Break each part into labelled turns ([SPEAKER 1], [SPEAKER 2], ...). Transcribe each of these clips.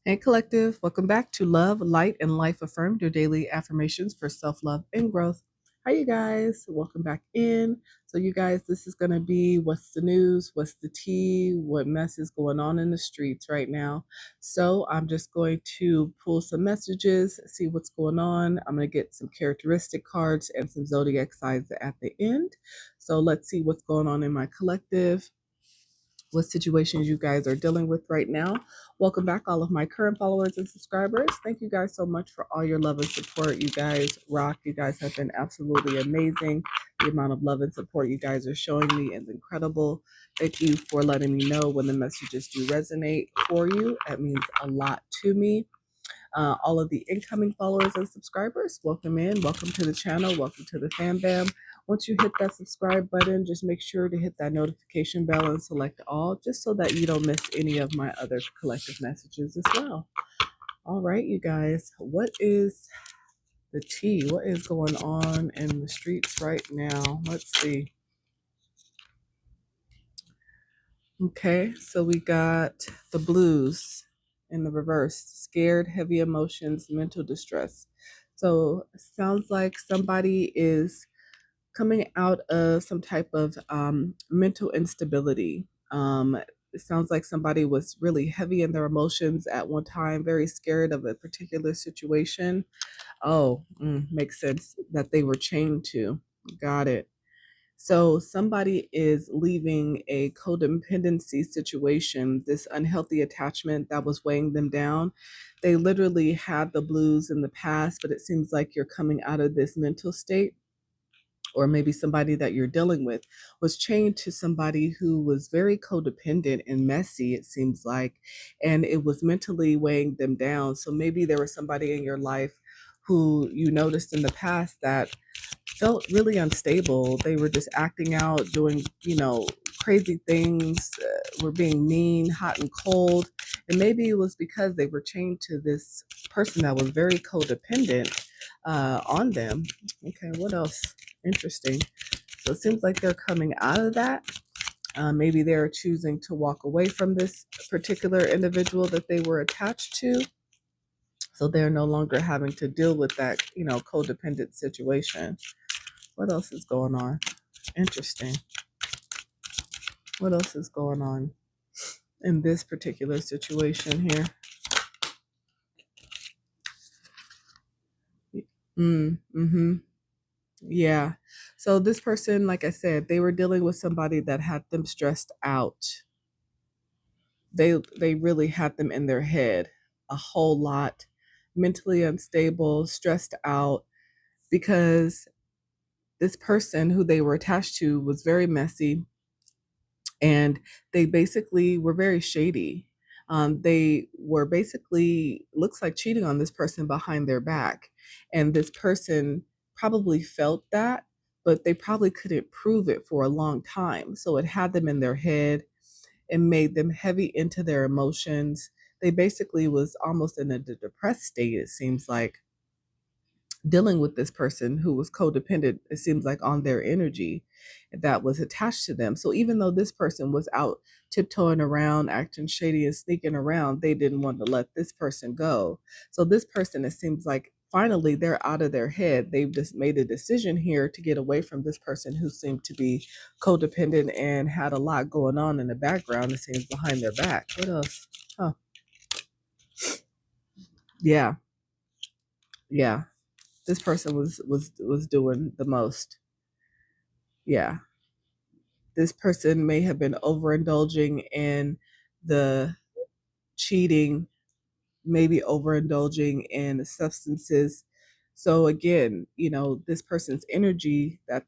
[SPEAKER 1] Hey, collective, welcome back to Love, Light, and Life Affirmed, your daily affirmations for self love and growth. Hi, you guys. Welcome back in. So, you guys, this is going to be what's the news, what's the tea, what mess is going on in the streets right now. So, I'm just going to pull some messages, see what's going on. I'm going to get some characteristic cards and some zodiac signs at the end. So, let's see what's going on in my collective, what situations you guys are dealing with right now. Welcome back, all of my current followers and subscribers. Thank you guys so much for all your love and support. You guys rock. You guys have been absolutely amazing. The amount of love and support you guys are showing me is incredible. Thank you for letting me know when the messages do resonate for you. That means a lot to me. All of the incoming followers and subscribers, welcome in. Welcome to the channel. Welcome to the fam bam. Once you hit that subscribe button, just make sure to hit that notification bell and select all, just so that you don't miss any of my other collective messages as well. All right, you guys, what is the tea? What is going on in the streets right now? Let's see. Okay, so we got the blues in the reverse: scared, heavy emotions, mental distress. So sounds like somebody is coming out of some type of mental instability. It sounds like somebody was really heavy in their emotions at one time, very scared of a particular situation. Oh, makes sense that they were chained to. Got it. So somebody is leaving a codependency situation, this unhealthy attachment that was weighing them down. They literally had the blues in the past, but it seems like you're coming out of this mental state, or maybe somebody that you're dealing with was chained to somebody who was very codependent and messy, it seems like, and it was mentally weighing them down. So maybe there was somebody in your life who you noticed in the past that felt really unstable. They were just acting out, doing, crazy things, were being mean, hot and cold. And maybe it was because they were chained to this person that was very codependent on them. Okay, what else? Interesting. So it seems like they're coming out of that. Maybe they're choosing to walk away from this particular individual that they were attached to. So they're no longer having to deal with that, codependent situation. What else is going on? Interesting. What else is going on in this particular situation here? Mm-hmm. Yeah. So this person, like I said, they were dealing with somebody that had them stressed out. They really had them in their head a whole lot, mentally unstable, stressed out, because this person who they were attached to was very messy, and they basically were very shady. They were basically, looks like, cheating on this person behind their back. And this person probably felt that, but they probably couldn't prove it for a long time. So it had them in their head and made them heavy into their emotions. They basically was almost in a depressed state, it seems like, dealing with this person who was codependent, it seems like, on their energy that was attached to them. So even though this person was out tiptoeing around, acting shady and sneaking around, they didn't want to let this person go. So this person, it seems like, finally they're out of their head. They've just made a decision here to get away from this person who seemed to be codependent and had a lot going on in the background, it seems, behind their back. What else? Huh. Yeah. Yeah. This person was doing the most. Yeah. This person may have been overindulging in the cheating, maybe overindulging in substances. So again, this person's energy that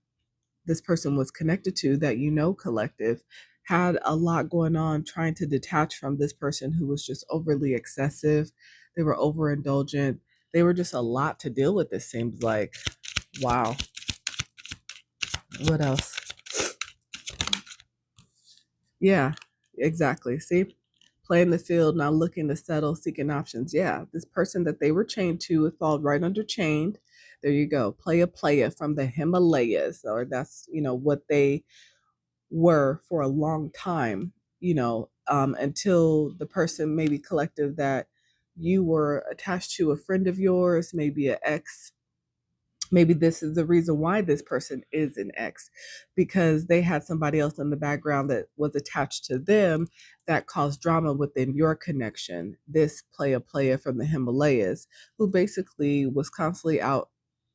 [SPEAKER 1] this person was connected to, that, collective, had a lot going on trying to detach from this person who was just overly excessive. They were overindulgent. They were just a lot to deal with, it seems like. Wow. What else? Yeah, exactly. See, playing the field, now looking to settle, seeking options. Yeah, this person that they were chained to would fall right under chained. There you go. Playa from the Himalayas, or that's, what they were for a long time, until the person, maybe collective, that you were attached to a friend of yours, maybe an ex. Maybe this is the reason why this person is an ex, because they had somebody else in the background that was attached to them that caused drama within your connection. This player from the Himalayas, who basically was constantly out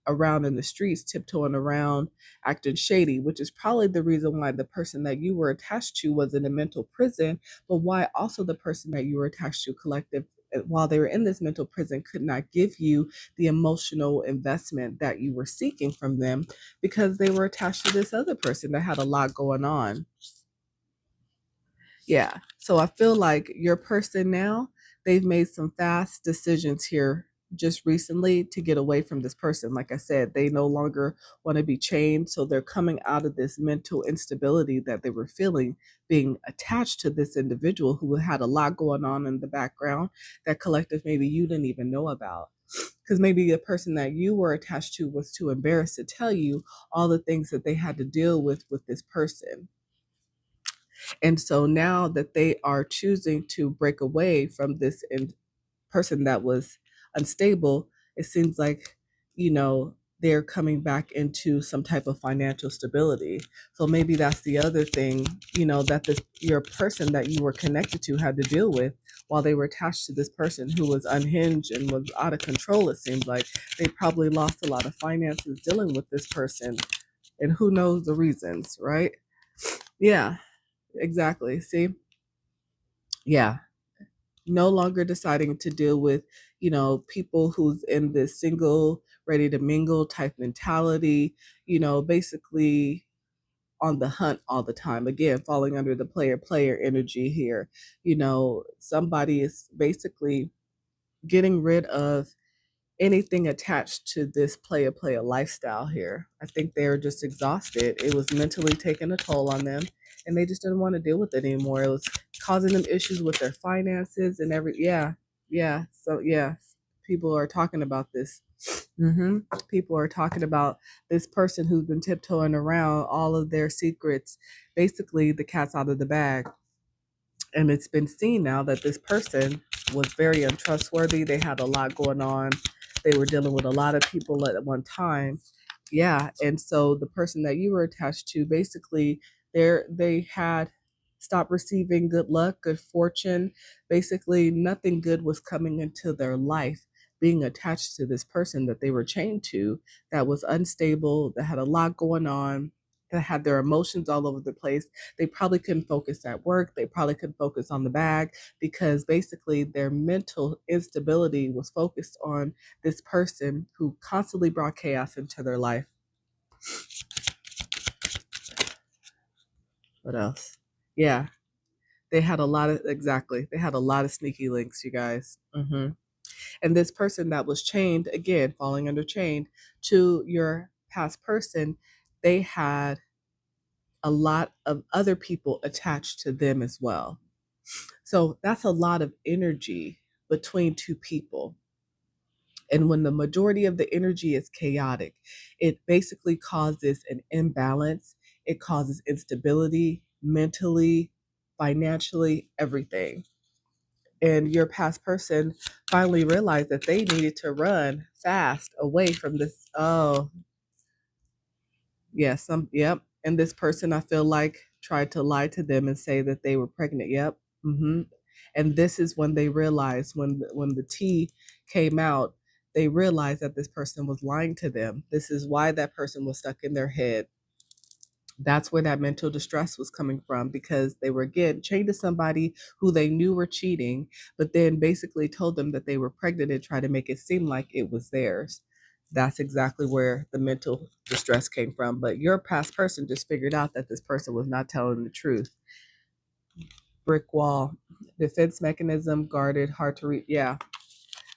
[SPEAKER 1] around in the streets, tiptoeing around, acting shady, which is probably the reason why the person that you were attached to was in a mental prison, but why also the person that you were attached to collective, while they were in this mental prison, could not give you the emotional investment that you were seeking from them, because they were attached to this other person that had a lot going on. Yeah. So I feel like your person now, they've made some fast decisions here just recently to get away from this person. Like I said, they no longer want to be chained. So they're coming out of this mental instability that they were feeling, being attached to this individual who had a lot going on in the background that collective maybe you didn't even know about. Because maybe the person that you were attached to was too embarrassed to tell you all the things that they had to deal with this person. And so now that they are choosing to break away from this person that was unstable, it seems like, they're coming back into some type of financial stability. So maybe that's the other thing, that your person that you were connected to had to deal with while they were attached to this person who was unhinged and was out of control. It seems like they probably lost a lot of finances dealing with this person, and who knows the reasons, right? Yeah. Exactly. See? Yeah. No longer deciding to deal with, people who's in this single, ready to mingle type mentality, basically on the hunt all the time. Again, falling under the player energy here. Somebody is basically getting rid of anything attached to this player lifestyle here. I think they're just exhausted. It was mentally taking a toll on them, and they just didn't want to deal with it anymore. It was causing them issues with their finances and yeah. Yeah. So yeah, people are talking about this. People are talking about this person who's been tiptoeing around all of their secrets. Basically, the cat's out of the bag. And it's been seen now that this person was very untrustworthy. They had a lot going on. They were dealing with a lot of people at one time. Yeah. And so the person that you were attached to, basically, they had stopped receiving good luck, good fortune. Basically, nothing good was coming into their life, being attached to this person that they were chained to, that was unstable, that had a lot going on, that had their emotions all over the place. They probably couldn't focus at work. They probably couldn't focus on the bag, because basically their mental instability was focused on this person who constantly brought chaos into their life. What else? Yeah, they had a lot of, exactly. They had a lot of sneaky links, you guys. And this person that was chained, again, falling under chained to your past person, they had a lot of other people attached to them as well. So that's a lot of energy between two people. And when the majority of the energy is chaotic, it basically causes an imbalance. It causes instability mentally, financially, everything. And your past person finally realized that they needed to run fast away from this. Oh, yeah, yep. And this person, I feel like, tried to lie to them and say that they were pregnant. Yep. And this is when they realized, when the tea came out, they realized that this person was lying to them. This is why that person was stuck in their head. That's where that mental distress was coming from, because they were, again, chained to somebody who they knew were cheating, but then basically told them that they were pregnant and tried to make it seem like it was theirs. That's exactly where the mental distress came from. But your past person just figured out that this person was not telling the truth. Brick wall, defense mechanism, guarded, hard to read. Yeah.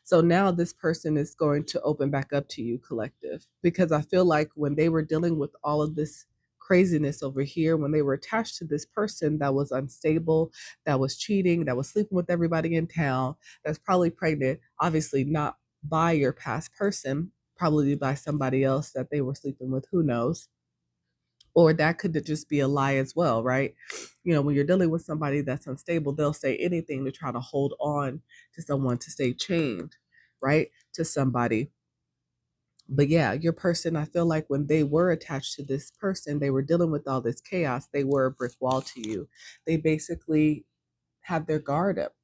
[SPEAKER 1] So now this person is going to open back up to you, collective, because I feel like when they were dealing with all of this craziness over here, when they were attached to this person that was unstable, that was cheating, that was sleeping with everybody in town, that's probably pregnant, obviously not by your past person, probably by somebody else that they were sleeping with, who knows. Or that could just be a lie as well, right? When you're dealing with somebody that's unstable, they'll say anything to try to hold on to someone, to stay chained, right, to somebody. But yeah, your person, I feel like when they were attached to this person, they were dealing with all this chaos, they were a brick wall to you. They basically had their guard up.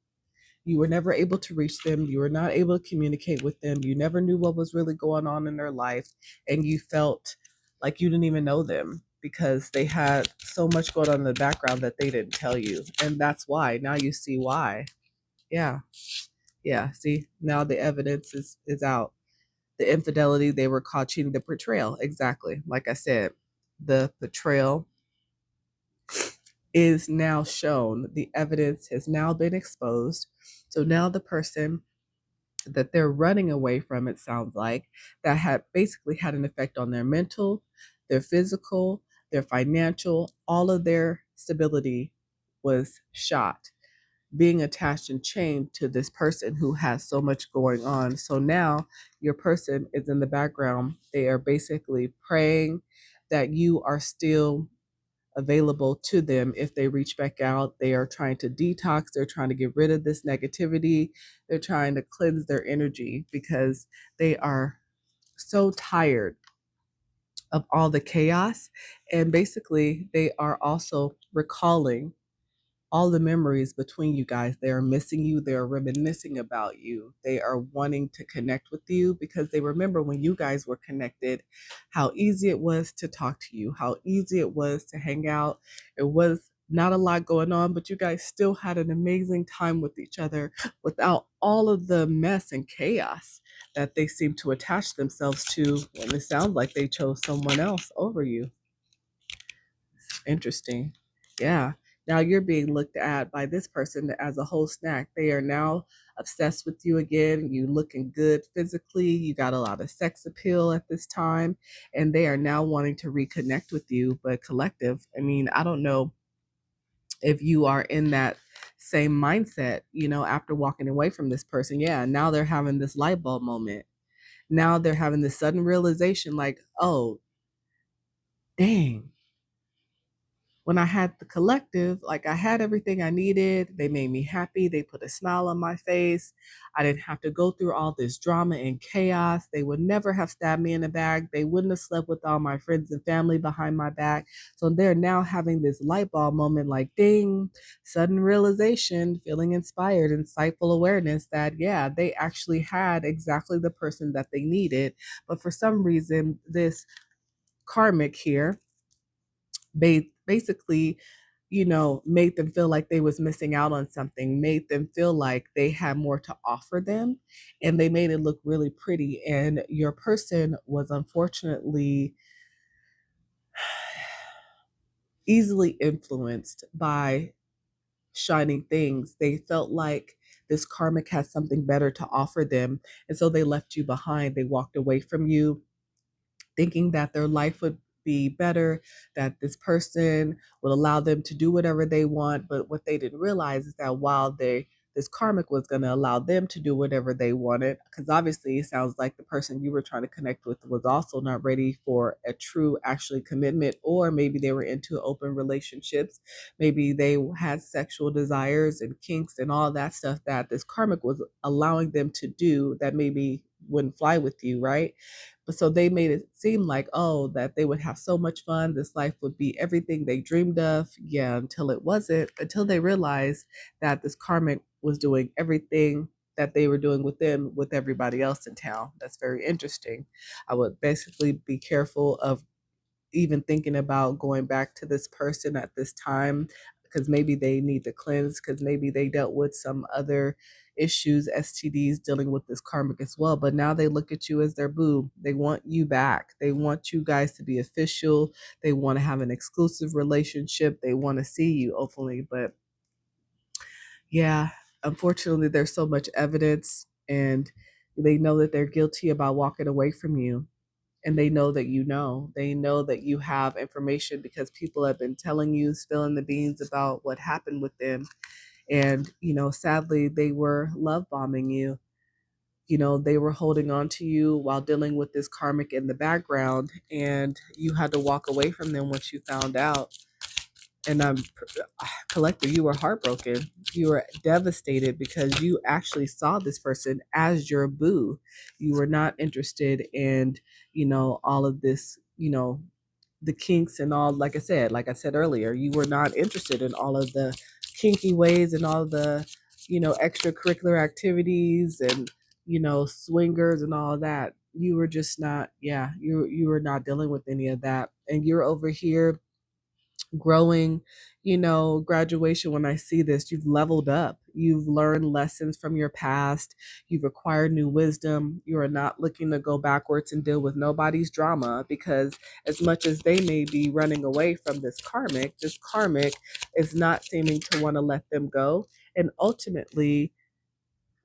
[SPEAKER 1] You were never able to reach them. You were not able to communicate with them. You never knew what was really going on in their life. And you felt like you didn't even know them because they had so much going on in the background that they didn't tell you. And that's why. Now you see why. Yeah. Yeah. See, now the evidence is out. The infidelity, they were caught cheating, the betrayal. Exactly. Like I said, the betrayal is now shown. The evidence has now been exposed. So now the person that they're running away from, it sounds like, that had basically had an effect on their mental, their physical, their financial, all of their stability was shot, being attached and chained to this person who has so much going on. So now your person is in the background. They are basically praying that you are still available to them. If they reach back out, they are trying to detox, they're trying to get rid of this negativity, they're trying to cleanse their energy because they are so tired of all the chaos. And basically, they are also recalling all the memories between you guys. They are missing you. They are reminiscing about you. They are wanting to connect with you because they remember when you guys were connected, how easy it was to talk to you, how easy it was to hang out. It was not a lot going on, but you guys still had an amazing time with each other without all of the mess and chaos that they seem to attach themselves to. And it sounds like they chose someone else over you. Interesting. Yeah. Now you're being looked at by this person as a whole snack. They are now obsessed with you again. You looking good physically. You got a lot of sex appeal at this time. And they are now wanting to reconnect with you. But collective, I mean, I don't know if you are in that same mindset, after walking away from this person. Yeah. Now they're having this light bulb moment. Now they're having this sudden realization like, oh, dang, when I had the collective, like I had everything I needed. They made me happy. They put a smile on my face. I didn't have to go through all this drama and chaos. They would never have stabbed me in the back. They wouldn't have slept with all my friends and family behind my back. So they're now having this light bulb moment like ding, sudden realization, feeling inspired, insightful awareness that, yeah, they actually had exactly the person that they needed. But for some reason, this karmic here, they basically made them feel like they was missing out on something, made them feel like they had more to offer them, and they made it look really pretty. And your person was unfortunately easily influenced by shining things. They felt like this karmic has something better to offer them, and so they left you behind. They walked away from you thinking that their life would be better, that this person would allow them to do whatever they want. But what they didn't realize is that while this karmic was going to allow them to do whatever they wanted, because obviously it sounds like the person you were trying to connect with was also not ready for a true actually commitment, or maybe they were into open relationships, maybe they had sexual desires and kinks and all that stuff that this karmic was allowing them to do that maybe wouldn't fly with you, right? But so they made it seem like, oh, that they would have so much fun. This life would be everything they dreamed of. Yeah, until it wasn't, until they realized that this karmic was doing everything that they were doing with them, with everybody else in town. That's very interesting. I would basically be careful of even thinking about going back to this person at this time, because maybe they need to cleanse, because maybe they dealt with some other issues, STDs, dealing with this karmic as well. But now they look at you as their boo. They want you back. They want you guys to be official. They want to have an exclusive relationship. They want to see you openly. But yeah, unfortunately, there's so much evidence, and they know that they're guilty about walking away from you. And they know that they know that you have information because people have been telling you, spilling the beans about what happened with them. And sadly, they were love bombing you. they were holding on to you while dealing with this karmic in the background, and you had to walk away from them once you found out. And collective, you were heartbroken. You were devastated because you actually saw this person as your boo. You were not interested in, all of this, the kinks and all. Like I said earlier, you were not interested in all of the kinky ways and all the, extracurricular activities and, swingers and all of that. You were just not, yeah, you were not dealing with any of that. And you're over here growing, graduation. When I see this, you've leveled up, you've learned lessons from your past, you've acquired new wisdom. You are not looking to go backwards and deal with nobody's drama, because as much as they may be running away from this karmic is not seeming to want to let them go. And ultimately,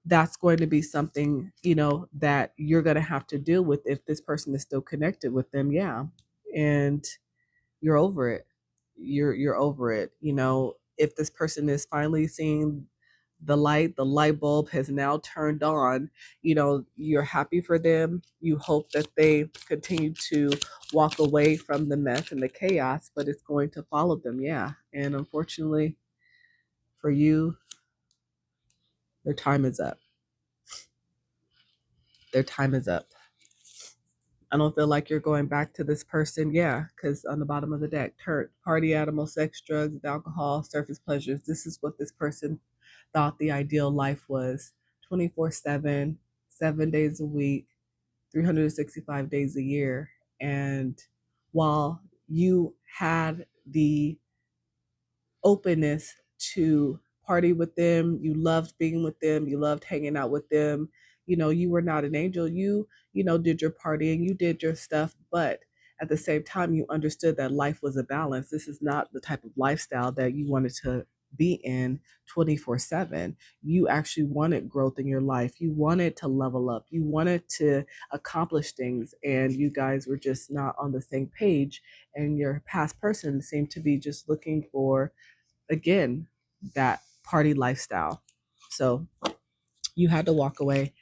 [SPEAKER 1] that's going to be something, that you're going to have to deal with if this person is still connected with them. Yeah. And you're over it. You're over it. If this person is finally seeing the light bulb has now turned on, you're happy for them. You hope that they continue to walk away from the mess and the chaos, but it's going to follow them. Yeah. And unfortunately for you, their time is up. Their time is up. I don't feel like you're going back to this person. Yeah, because on the bottom of the deck, party animal, sex, drugs, alcohol, surface pleasures. This is what this person thought the ideal life was: 24/7, 7 days a week, 365 days a year. And while you had the openness to party with them, you loved being with them, you loved hanging out with them, you were not an angel. You did your party and you did your stuff, but at the same time you understood that life was a balance. This is not the type of lifestyle that you wanted to be in 24/7. You actually wanted growth in your life. You wanted to level up. You wanted to accomplish things, and you guys were just not on the same page. And your past person seemed to be just looking for, again, that party lifestyle. So you had to walk away.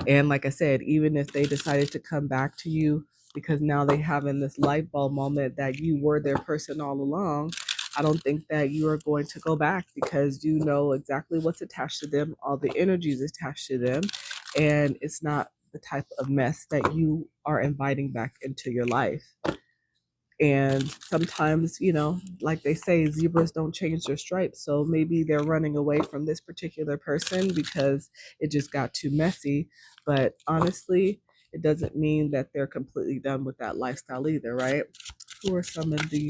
[SPEAKER 1] And like I said, even if they decided to come back to you, because now they have in this light bulb moment that you were their person all along, I don't think that you are going to go back, because you know exactly what's attached to them, all the energies attached to them, and it's not the type of mess that you are inviting back into your life. And sometimes, like they say, zebras don't change their stripes. So maybe they're running away from this particular person because it just got too messy. But honestly, it doesn't mean that they're completely done with that lifestyle either, right? Who are some of the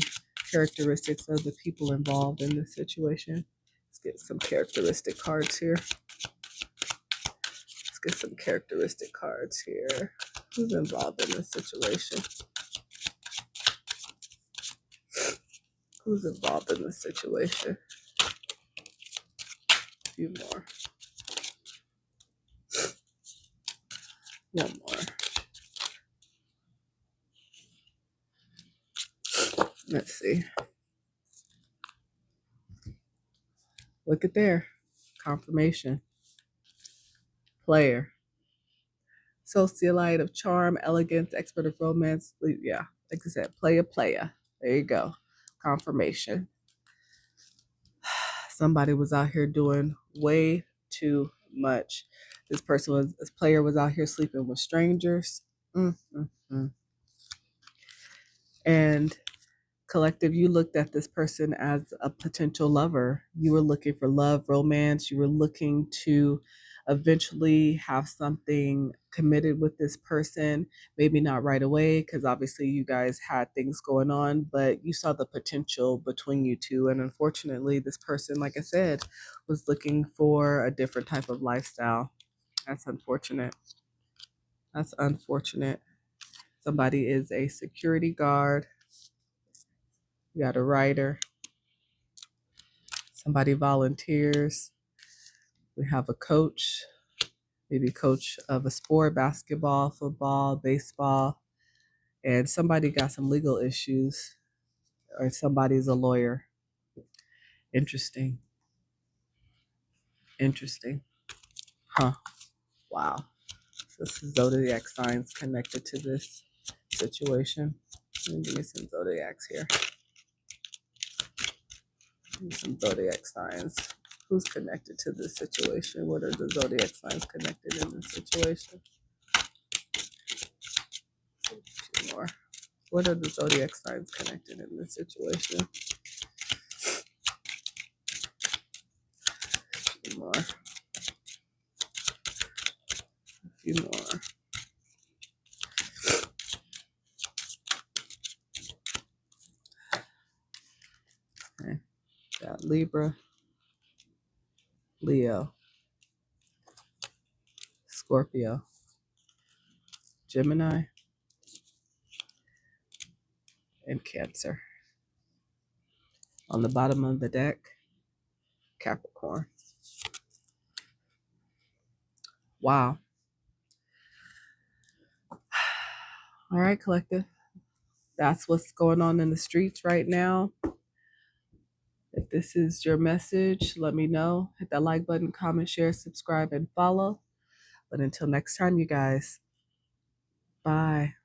[SPEAKER 1] characteristics of the people involved in this situation? Let's get some characteristic cards here. Let's get some characteristic cards here. Who's involved in this situation? Who's involved in this situation? A few more. One more. Let's see. Look at there. Confirmation. Player. Socialite of charm, elegance, expert of romance. Yeah, like I said, player. There you go. Confirmation. Somebody was out here doing way too much. This player was out here sleeping with strangers. And collective, you looked at this person as a potential lover. You were looking for love, romance. You were looking to eventually have something committed with this person. Maybe not right away, because obviously you guys had things going on, but you saw the potential between you two. And unfortunately, this person, like I said, was looking for a different type of lifestyle. That's unfortunate. That's unfortunate. Somebody is a security guard. You got a writer. Somebody volunteers. We have a coach, maybe coach of a sport, basketball, football, baseball, and somebody got some legal issues, or somebody's a lawyer. Interesting. Interesting. Huh. Wow. This is zodiac signs connected to this situation. Give me some zodiacs here. Some zodiac signs. Who's connected to this situation? What are the zodiac signs connected in this situation? Two more. What are the zodiac signs connected in this situation? A few more. A few more. Okay. Got Libra, Leo, Scorpio, Gemini, and Cancer. On the bottom of the deck, Capricorn. Wow. All right, collective. That's what's going on in the streets right now. If this is your message, let me know. Hit that like button, comment, share, subscribe, and follow. But until next time, you guys, bye.